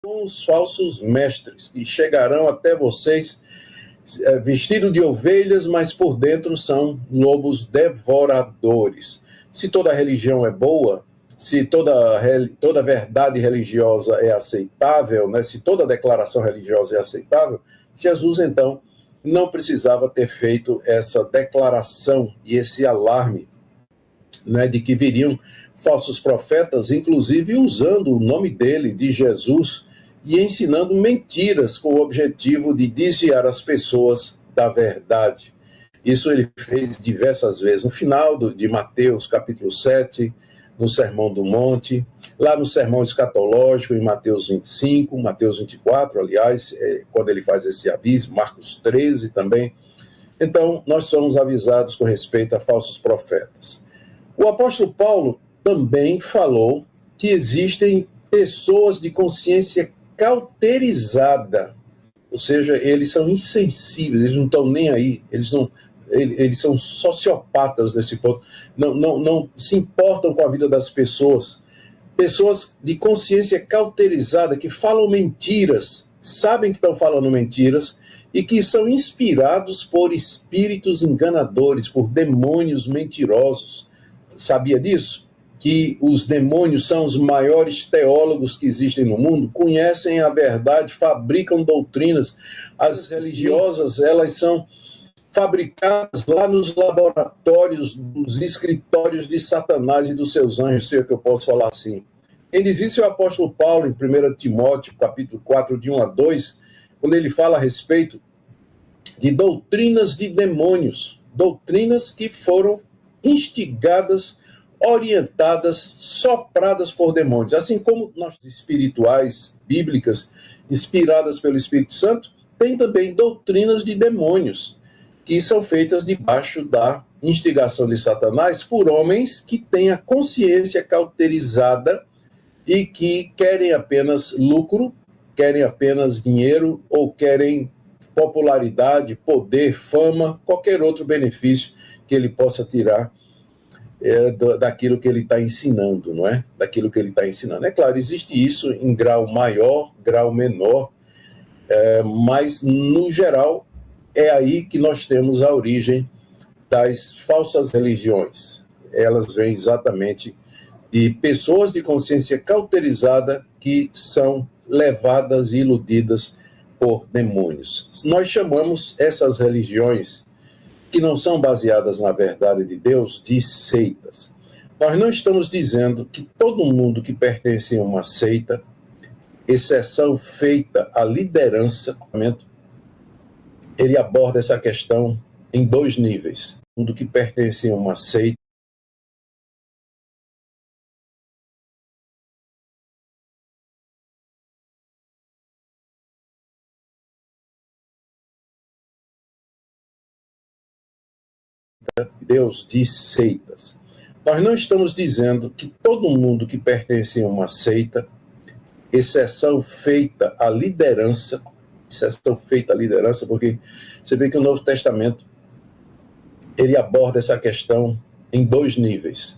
com os falsos mestres, que chegarão até vocês vestidos de ovelhas, mas por dentro são lobos devoradores. Se toda religião é boa, se toda verdade religiosa é aceitável, né, se toda declaração religiosa é aceitável, Jesus, então, não precisava ter feito essa declaração e esse alarme, né, de que viriam falsos profetas, inclusive usando o nome dele, de Jesus, e ensinando mentiras com o objetivo de desviar as pessoas da verdade. Isso ele fez diversas vezes. No final de Mateus, capítulo 7, no Sermão do Monte, lá no Sermão Escatológico, em Mateus 25, Mateus 24, aliás, quando ele faz esse aviso, Marcos 13 também. Então, nós somos avisados com respeito a falsos profetas. O apóstolo Paulo também falou que existem pessoas de consciência cauterizada, ou seja, eles são insensíveis, eles não estão nem aí, eles são sociopatas nesse ponto, não se importam com a vida das pessoas de consciência cauterizada, que falam mentiras, sabem que estão falando mentiras, e que são inspirados por espíritos enganadores, por demônios mentirosos. Sabia disso? Que os demônios são os maiores teólogos que existem no mundo, conhecem a verdade, fabricam doutrinas. As religiosas, elas são fabricadas lá nos laboratórios, nos escritórios de Satanás e dos seus anjos, se é que eu posso falar assim. Quem diz isso é o apóstolo Paulo, em 1 Timóteo, capítulo 4, de 1 a 2, quando ele fala a respeito de doutrinas de demônios, doutrinas que foram instigadas, orientadas, sopradas por demônios. Assim como nós espirituais, bíblicas, inspiradas pelo Espírito Santo, tem também doutrinas de demônios, que são feitas debaixo da instigação de Satanás por homens que têm a consciência cauterizada e que querem apenas lucro, querem apenas dinheiro ou querem popularidade, poder, fama, qualquer outro benefício que ele possa tirar daquilo que ele está ensinando, não é? Daquilo que ele está ensinando. É claro, existe isso em grau maior, grau menor, mas, no geral, é aí que nós temos a origem das falsas religiões. Elas vêm exatamente de pessoas de consciência cauterizada que são levadas e iludidas por demônios. Nós chamamos essas religiões que não são baseadas na verdade de Deus, de seitas. Nós não estamos dizendo que todo mundo que pertence a uma seita, exceção feita à liderança, ele aborda essa questão em dois níveis. Todo mundo que pertence a uma seita, Deus diz seitas. Nós não estamos dizendo que todo mundo que pertence a uma seita, exceção feita à liderança, porque você vê que o Novo Testamento ele aborda essa questão em dois níveis.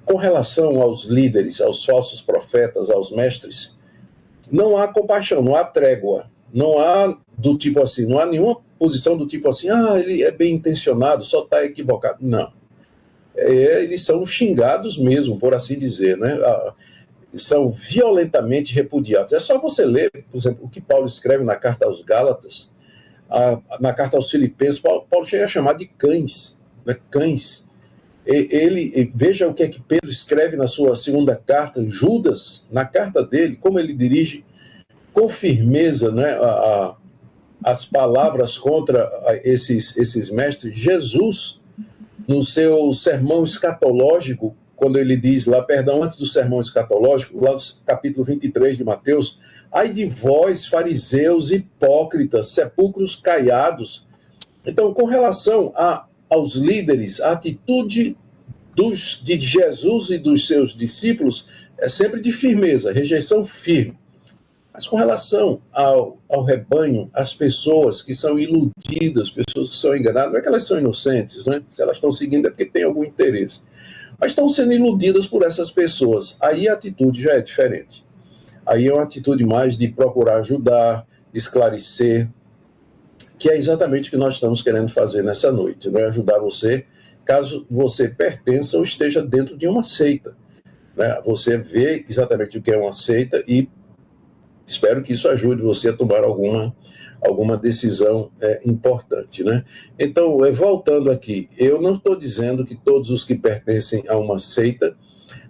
Com relação aos líderes, aos falsos profetas, aos mestres, não há compaixão, não há trégua, não há do tipo assim, não há nenhuma posição do tipo assim, ele é bem intencionado, só está equivocado. Não. Eles são xingados mesmo, por assim dizer, né? São violentamente repudiados. É só você ler, por exemplo, o que Paulo escreve na carta aos Gálatas, na carta aos Filipenses. Paulo chega a chamar de cães, né? Cães. Veja o que é que Pedro escreve na sua segunda carta, Judas, na carta dele, como ele dirige com firmeza, né, as palavras contra esses mestres. Jesus, no seu sermão escatológico, quando ele diz lá, antes do sermão escatológico, lá no capítulo 23 de Mateus, ai de vós, fariseus, hipócritas, sepulcros caiados. Então, com relação aos líderes, a atitude de Jesus e dos seus discípulos é sempre de firmeza, rejeição firme. Mas com relação ao rebanho, as pessoas que são iludidas, pessoas que são enganadas, não é que elas são inocentes, né? Se elas estão seguindo é porque tem algum interesse. Mas estão sendo iludidas por essas pessoas. Aí a atitude já é diferente. aí é uma atitude mais de procurar ajudar, esclarecer, que é exatamente o que nós estamos querendo fazer nessa noite, não é? Ajudar você, caso você pertença ou esteja dentro de uma seita, né? Você vê exatamente o que é uma seita e espero que isso ajude você a tomar alguma decisão importante, né? Então, voltando aqui, eu não estou dizendo que todos os que pertencem a uma seita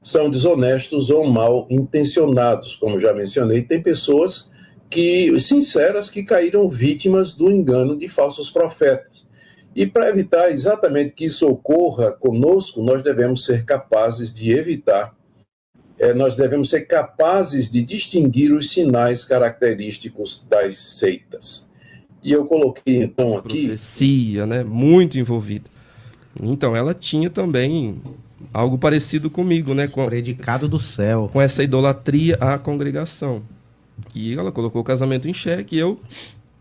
são desonestos ou mal intencionados, como já mencionei. Tem pessoas sinceras que caíram vítimas do engano de falsos profetas. E para evitar exatamente que isso ocorra conosco, nós devemos ser capazes de evitar, nós devemos ser capazes de distinguir os sinais característicos das seitas. E eu coloquei então aqui... Profecia, né? Muito envolvida. Então, ela tinha também algo parecido comigo, né? Predicado do céu. Com essa idolatria à congregação. E ela colocou o casamento em xeque e eu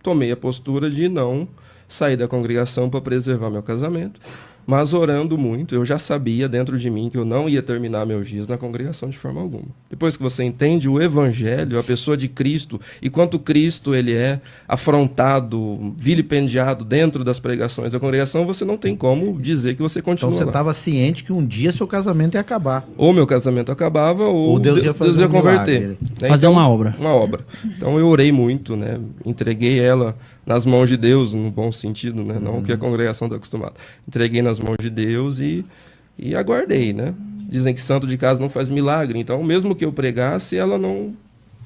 tomei a postura de não sair da congregação para preservar meu casamento, mas orando muito. Eu já sabia dentro de mim que eu não ia terminar meus dias na congregação de forma alguma. Depois que você entende o evangelho, a pessoa de Cristo, e quanto Cristo ele é afrontado, vilipendiado dentro das pregações da congregação, você não tem como dizer que você continua Então você lá. estava ciente que um dia seu casamento ia acabar. Ou meu casamento acabava, ou Deus ia converter. Milagre. Né? Fazer uma obra. Uma obra. Então eu orei muito, né? Entreguei ela nas mãos de Deus, no bom sentido, né? Não o que a congregação está acostumada. Entreguei nas mãos de Deus e aguardei, né? Dizem que santo de casa não faz milagre, então mesmo que eu pregasse, ela não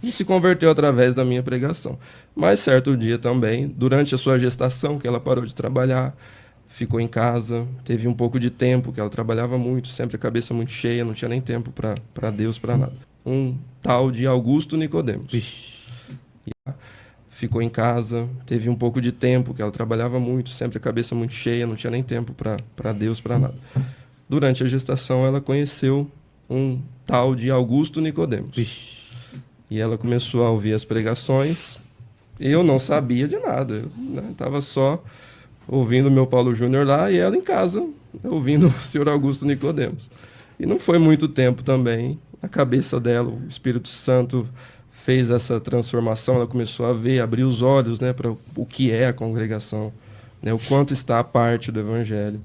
se converteu através da minha pregação. Mas certo dia também, durante a sua gestação, que ela parou de trabalhar, ficou em casa, teve um pouco de tempo, que ela trabalhava muito, sempre a cabeça muito cheia, não tinha nem tempo para Deus, para nada. Um tal de Augusto Nicodemos. Ficou em casa, teve um pouco de tempo, que ela trabalhava muito, sempre a cabeça muito cheia, não tinha nem tempo para Deus, para nada. Durante a gestação, ela conheceu um tal de Augusto Nicodemos. E ela começou a ouvir as pregações. Eu não sabia de nada, eu estava só ouvindo o meu Paulo Júnior lá e ela em casa, ouvindo o senhor Augusto Nicodemos. E não foi muito tempo também, a cabeça dela, o Espírito Santo fez essa transformação, ela começou a ver, abrir os olhos, né, para o que é a congregação, né, o quanto está a parte do evangelho.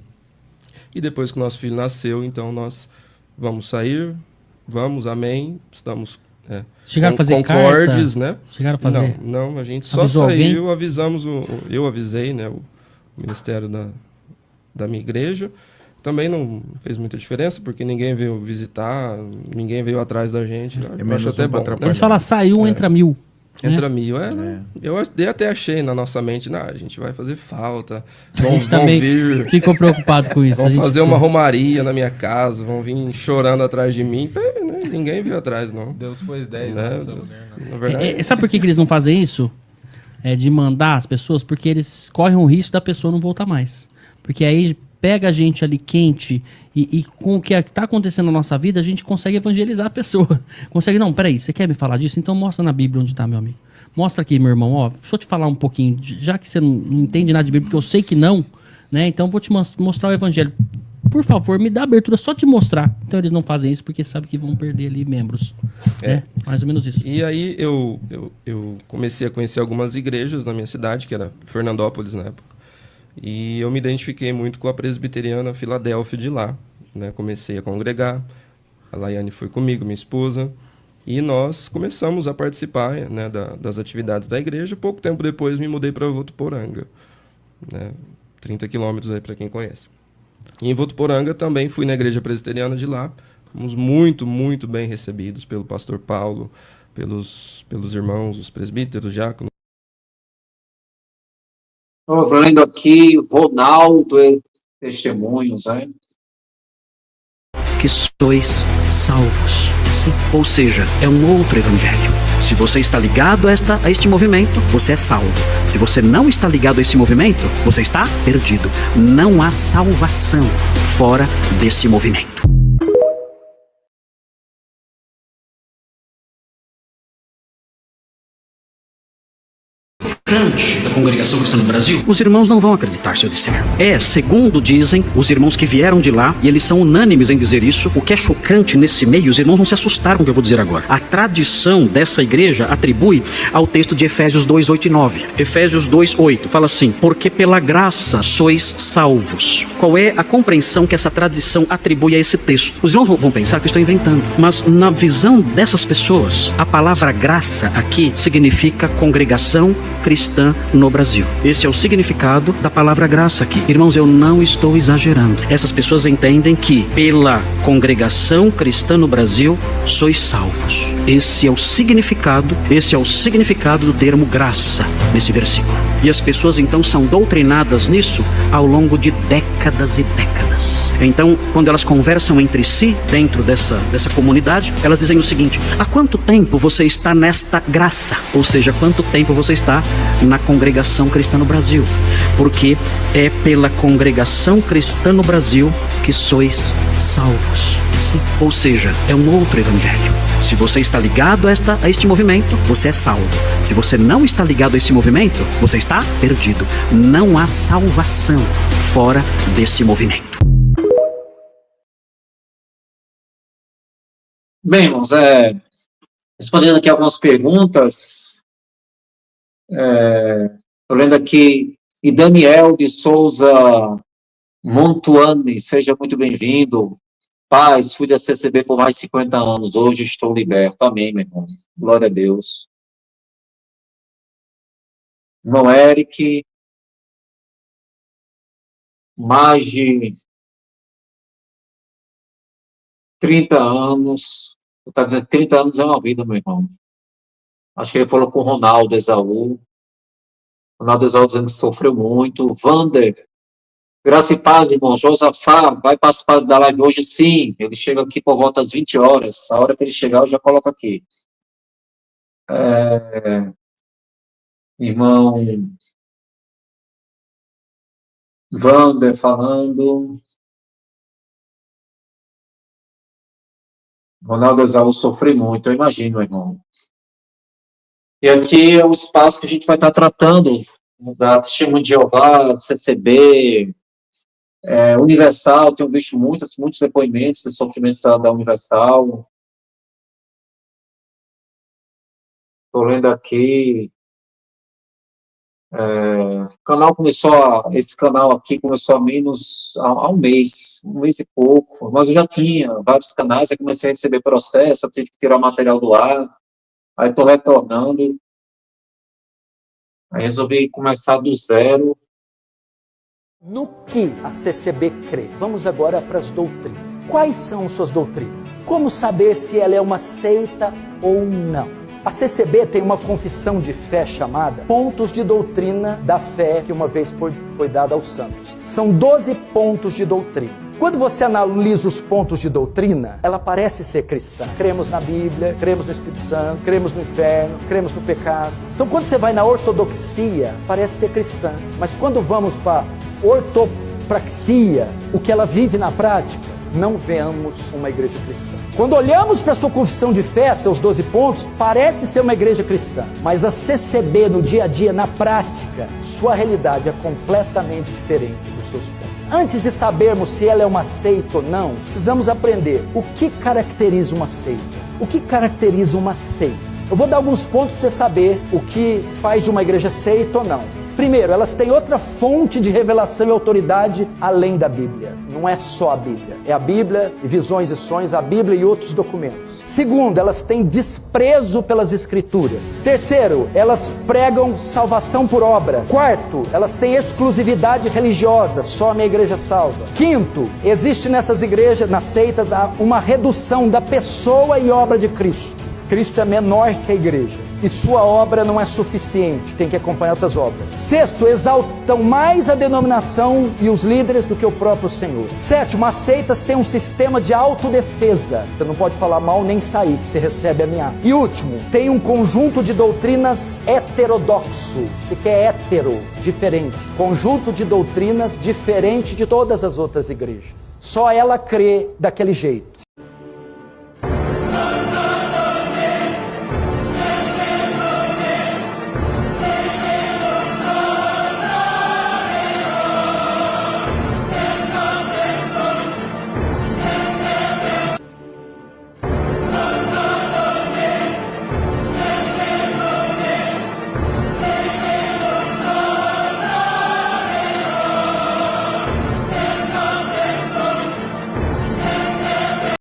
E depois que nosso filho nasceu, então nós vamos sair, vamos, amém, estamos Chegaram a fazer concordes, carta? né? Chegaram a fazer? Não, a gente só Avisou saiu, alguém? avisamos, eu avisei, né, o ministério da minha igreja. Também não fez muita diferença, porque ninguém veio visitar, ninguém veio atrás da gente. Eu acho até bom. Eles falam, saiu, entra 1000. Entra 1000, Eu até achei na nossa mente, a gente vai fazer falta, A vão gente também vir, ficou preocupado com isso. vão fazer uma romaria na minha casa, vão vir chorando atrás de mim. Né? Ninguém veio atrás, não. Deus pôs 10 né? no seu lugar, né? Na verdade, Sabe por que eles não fazem isso? De mandar as pessoas? Porque eles correm o risco da pessoa não voltar mais. Porque aí pega a gente ali quente e com o que está acontecendo na nossa vida, a gente consegue evangelizar a pessoa. Consegue, não, peraí, você quer me falar disso? Então mostra na Bíblia onde está, meu amigo. Mostra aqui, meu irmão, ó, deixa eu te falar um pouquinho, já que você não entende nada de Bíblia, porque eu sei que não, né? Então vou te mostrar o evangelho. Por favor, me dá abertura só te mostrar. Então eles não fazem isso porque sabem que vão perder ali membros. Né? Mais ou menos isso. E aí eu comecei a conhecer algumas igrejas na minha cidade, que era Fernandópolis na época. E eu me identifiquei muito com a presbiteriana Filadélfia de lá, né? Comecei a congregar, a Laiane foi comigo, minha esposa, e nós começamos a participar, né, das atividades da igreja. Pouco tempo depois me mudei para Votuporanga, né? 30 quilômetros aí para quem conhece. E em Votuporanga também fui na igreja presbiteriana de lá, fomos muito, muito bem recebidos pelo pastor Paulo, pelos irmãos, os presbíteros, diáconos. Estou vendo aqui, Ronaldo, testemunhos, né? Que sois salvos. Sim. Ou seja, é um outro evangelho. Se você está ligado a este movimento, você é salvo. Se você não está ligado a esse movimento, você está perdido. Não há salvação fora desse movimento. chocante da congregação cristã no Brasil? Os irmãos não vão acreditar se eu disser. Segundo dizem os irmãos que vieram de lá, e eles são unânimes em dizer isso, o que é chocante nesse meio, os irmãos vão se assustar com o que eu vou dizer agora. A tradição dessa igreja atribui ao texto de Efésios 2, 8 e 9. Efésios 2, 8 fala assim: porque pela graça sois salvos. Qual é a compreensão que essa tradição atribui a esse texto? Os irmãos vão pensar que eu estou inventando, mas na visão dessas pessoas, a palavra graça aqui significa congregação cristã no Brasil. Esse é o significado da palavra graça aqui. Irmãos, eu não estou exagerando. Essas pessoas entendem que pela congregação cristã no Brasil sois salvos. Esse é o significado do termo graça nesse versículo. E as pessoas então são doutrinadas nisso ao longo de décadas e décadas. Então, quando elas conversam entre si, dentro dessa comunidade, elas dizem o seguinte: há quanto tempo você está nesta graça? Ou seja, quanto tempo você está na congregação cristã no Brasil? Porque é pela congregação cristã no Brasil que sois salvos. Sim. Ou seja, é um outro evangelho. Se você está ligado a este movimento, você é salvo. Se você não está ligado a esse movimento, você está perdido. Não há salvação fora desse movimento. Bem, irmãos, respondendo aqui algumas perguntas, estou lendo aqui, e Daniel de Souza Montuani, seja muito bem-vindo. Paz, fui da CCB por mais de 50 anos, hoje estou liberto. Amém, meu irmão. Glória a Deus. Irmão Eric, mais de 30 anos. Está dizendo 30 anos é uma vida, meu irmão. Acho que ele falou com o Ronaldo Esaú. Ronaldo Esaú dizendo que sofreu muito. Vander, graça e paz, irmão. Josafá vai participar da live hoje? Sim. Ele chega aqui por volta das 20 horas. A hora que ele chegar, eu já coloco aqui. Irmão Vander falando. Ronaldo Esaú sofre muito, eu imagino, irmão. E aqui é o espaço que a gente vai estar tratando da Testemunha de Jeová, CCB, Universal. Tenho visto muitos depoimentos de sofrimento da Universal. Estou lendo aqui. Esse canal aqui começou há um mês e pouco, mas eu já tinha vários canais, aí comecei a receber processo, eu tive que tirar o material do ar, aí estou retornando, aí resolvi começar do zero. No que a CCB crê? Vamos agora para as doutrinas. Quais são suas doutrinas? Como saber se ela é uma seita ou não? A CCB tem uma confissão de fé chamada Pontos de Doutrina da Fé, que uma vez foi dada aos santos. São 12 pontos de doutrina. Quando você analisa os pontos de doutrina, ela parece ser cristã. Cremos na Bíblia, cremos no Espírito Santo, cremos no inferno, cremos no pecado. Então, quando você vai na ortodoxia, parece ser cristã. Mas quando vamos para a ortopraxia, o que ela vive na prática, não vemos uma igreja cristã. Quando olhamos para a sua confissão de fé, seus 12 pontos, parece ser uma igreja cristã. Mas a CCB, no dia a dia, na prática, sua realidade é completamente diferente dos seus pontos. Antes de sabermos se ela é uma seita ou não, precisamos aprender o que caracteriza uma seita. O que caracteriza uma seita? Eu vou dar alguns pontos para você saber o que faz de uma igreja seita ou não. Primeiro, elas têm outra fonte de revelação e autoridade além da Bíblia. Não é só a Bíblia. É a Bíblia e visões e sonhos, a Bíblia e outros documentos. Segundo, elas têm desprezo pelas Escrituras. Terceiro, elas pregam salvação por obra. Quarto, elas têm exclusividade religiosa, só a minha igreja salva. Quinto, existe nessas igrejas, nas seitas, uma redução da pessoa e obra de Cristo. Cristo é menor que a igreja. E sua obra não é suficiente, tem que acompanhar outras obras. Sexto, exaltam mais a denominação e os líderes do que o próprio Senhor. Sétimo, as seitas têm um sistema de autodefesa. Você não pode falar mal nem sair, que você recebe ameaça. E último, tem um conjunto de doutrinas heterodoxo. O que é hétero? Diferente. Conjunto de doutrinas diferente de todas as outras igrejas. Só ela crê daquele jeito.